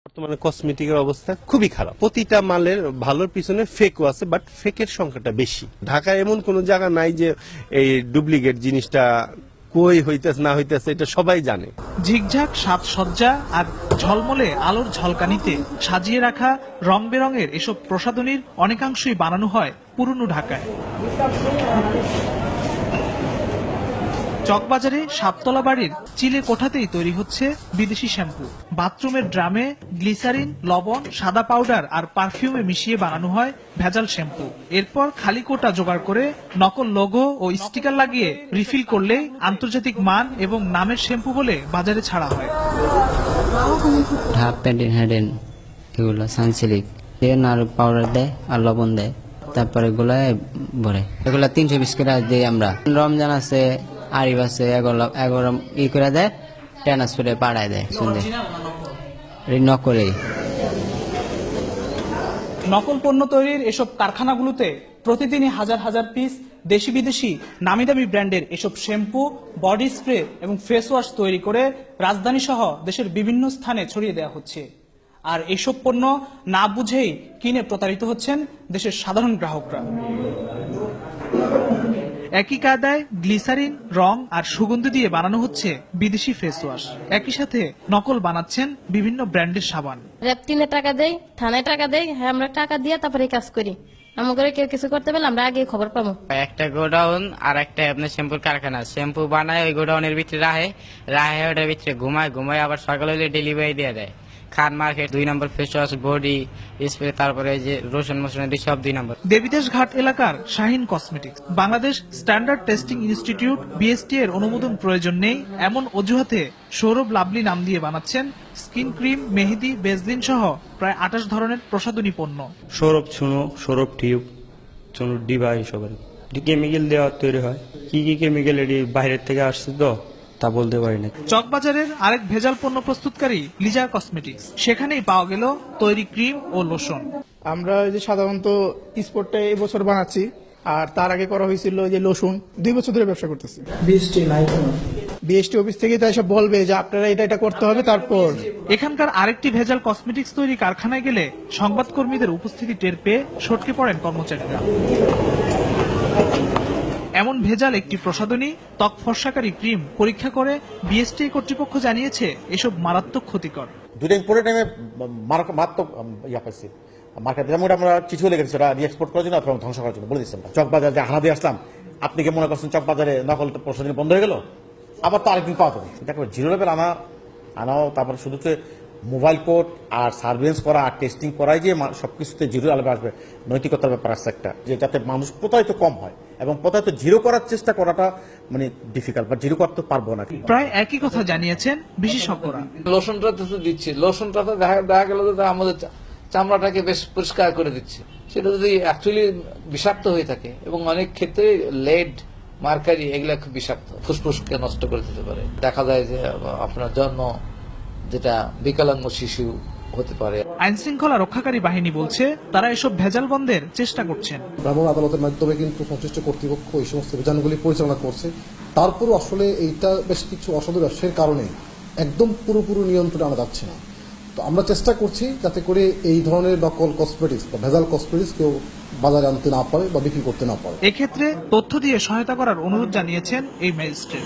বর্তমানে কসমেটিকের অবস্থা খুবই খারাপ। প্রতিটা মালের ভালোর পিছনে ফেকও আছে, বাট ফেকের সংখ্যাটা বেশি। ঢাকায় এমন কোন জায়গা নাই যে এই ডুপ্লিকেট জিনিসটা কই হইতেছে না হইতেছে, এটা সবাই জানে। ঝিকঝাক সাজসজ্জা আর ঝলমলে আলোর ঝলকানিতে সাজিয়ে রাখা রং বেরঙের এসব প্রসাধনীর অনেকাংশই বানানো হয় পুরনো ঢাকায়। চকবাজারে সাততলা বাড়ির চিলে কোঠাতেই তৈরি হচ্ছে বিদেশি শ্যাম্পু। বাথরুমের ড্রামে গ্লিসারিন, লবণ, সাদা পাউডার আর পারফিউমে মিশিয়ে বানানো হয় ভেজাল শ্যাম্পু। এরপর খালি কোটা জোগাড় করে নকল লোগো ও স্টিকার লাগিয়ে রিফিল করলেই আন্তর্জাতিক মান এবং নামের শ্যাম্পু বলে বাজারে ছাড়া হয়। ঢাপ প্যান্টিন হেডেন এগুলো সানসিলিক তেল আর পাউডার দেয় আর লবণ দেয়, তারপরে এগুলো ভরে। এগুলো 320 করে দিই আমরা। রমজান আছে, আরিফ আছে, এগুলো করে দেয়, ট্রান্সফারে পাঠায় দেয়। শুনতে নকলেই নকল পণ্য তৈরির এসব কারখানাগুলোতে প্রতিদিনই হাজার হাজার পিস দেশি বিদেশি নামি দামি ব্র্যান্ডের এসব শ্যাম্পু, বডি স্প্রে এবং ফেস ওয়াশ তৈরি করে রাজধানী সহ দেশের বিভিন্ন স্থানে ছড়িয়ে দেওয়া হচ্ছে। আর এসব পণ্য না বুঝেই কিনে প্রতারিত হচ্ছেন দেশের সাধারণ গ্রাহকরা। একই কায়দায় গ্লিসারিন, রং আর সুগন্ধি দিয়ে বানানো হচ্ছে বিদেশি ফেস ওয়াশ। একই সাথে নকল বানাচ্ছেন বিভিন্ন ব্র্যান্ডের সাবান। রেপটিনে টাকা দেয়, থানায় টাকা দেয়, হ্যাঁ আমরা টাকা দিয়ে তারপরে কাজ করি। আমাদের কেউ কিছু করতে পারলে আমরা আগে খবর পাবো। একটা গোডাউন আর একটা আপনার শ্যাম্পুর কারখানা। শ্যাম্পু বানায় ওই গোডাউনের ভিতরে রাহে ওটার ভিতরে ঘুমায় আবার সকালে হলে ডেলিভারি দিয়ে দেয়। খান মার্কেট 2 নম্বর ফেস ওয়াশ, বডি স্প্রে, তারপরে যে রসুন মশলা সব 2 নম্বর। দেবীদাস ঘাট এলাকার Shahin cosmetics Bangladesh standard testing institute BST এর অনুমোদন প্রয়োজন নেই এমন অজুহাতে সৌরভ লাভলি নাম দিয়ে বানাচ্ছেন স্কিন ক্রিম, মেহেদি, বেসলিন সহ প্রায় 28 ধরনের প্রসাধনী পণ্য। সৌরভ চুনো, সৌরভ টিউব, চুনো ডিবা এসবের কেমিক্যাল দেওয়া তৈরি হয়। কি কি কেমিক্যাল এটি বাইরের থেকে আসছে তো তা বলতে পারি না। চকবাজারের আরেক ভেজাল পণ্য প্রস্তুতকারী লিজা কসমেটিক্স, সেখানেই পাওয়া গেল তৈরি ক্রিম ও লোশন। আমরা যে সাধারণত স্পোর্টটা এই বছর বানাচ্ছি, আর তার আগে করা হয়েছিল যে লোশন। 2 বছর ধরে ব্যবসা করতেছি। বিএসটি অফিস থেকে তাই সব বলবে যে আপনারা এটা করতে হবে। তারপর এখানকার আরেকটি ভেজাল কসমেটিক্স তৈরি কারখানায় গেলে সংবাদকর্মীদের উপস্থিতি টের পেয়ে সটকে পড়েন কর্মচারীরা। এমন ভেজাল একটি প্রসাধনী ত্বক ফর্সাকারী ক্রিম পরীক্ষা করে বিএসটি কর্তৃপক্ষ জানিয়েছে এসব মারাত্মক ক্ষতিকর। দুদিন পরে টাইমে মারাত্মক পাইছি। মার্কেট যেমন আমরা চিঠি হলে গেছি ওরা রিএক্সপোর্ট করার জন্য অথবা ধ্বংস করার জন্য বলে দিচ্ছেন। চকবাজার যে হানা দিয়ে আসলাম, আপনি কি মনে করছেন চকবাজারে নকল প্রসাধনী বন্ধ হয়ে গেল? আবার তো আরেকদিন পাওয়া যাবে। দেখো জিরো লেভেল আনাও, তারপরে শুধু মোবাইল কোড আর সার্ভেলেন্স করা আর টেস্টিং করাই যে সবকিছুতে জিরো লেভেল আসবে, নৈতিকতার ব্যাপার আছে একটা, যে যাতে মানুষ প্রতারিত কম হয় এবং প্রতারিত জিরো করার চেষ্টা করাটা মানে ডিফিকাল্ট, বা জিরো করতে পারবো না। প্রায় একই কথা জানিয়েছেন বিশেষজ্ঞরা। লোশনটা তো দিচ্ছে, লোশনটা তো দেখা গেল যে আমাদের চামড়াটাকে বেশ পরিষ্কার করে দিচ্ছে। সেটা যদি অ্যাকচুয়ালি বিষাক্ত হয়ে থাকে, এবং অনেক ক্ষেত্রে লেড, মার্কারি এগুলা খুব বিষাক্ত, ফুসফুসকে নষ্ট করে দিতে পারে। দেখা যায় যে আপনার জন্ম যেটা বিকলাঙ্গ শিশু হতে পারে। আইন শৃঙ্খলা রক্ষাকারী বাহিনী বলছে তারা এসব ভেজাল বন্ধের চেষ্টা করছেন। ভ্রাম্যমাণ আদালতের মাধ্যমে কিন্তু সংশ্লিষ্ট কর্তৃপক্ষ এই সমস্ত অভিযানগুলি পরিচালনা করছে। তারপরও আসলে এইটা বেশ কিছু অসাধু ব্যবসায়ের কারণে একদম পুরোপুরি নিয়ন্ত্রণে আনা যাচ্ছে না। তো আমরা চেষ্টা করছি যাতে করে এই ধরনের নকল কসমেটিক্স বা ভেজাল কসমেটিক্স কেউ বাজারে আনতে না পারে বা বিক্রি করতে না পারে। এক্ষেত্রে তথ্য দিয়ে সহায়তা করার অনুরোধ জানিয়েছেন এই ম্যাজিস্ট্রেট।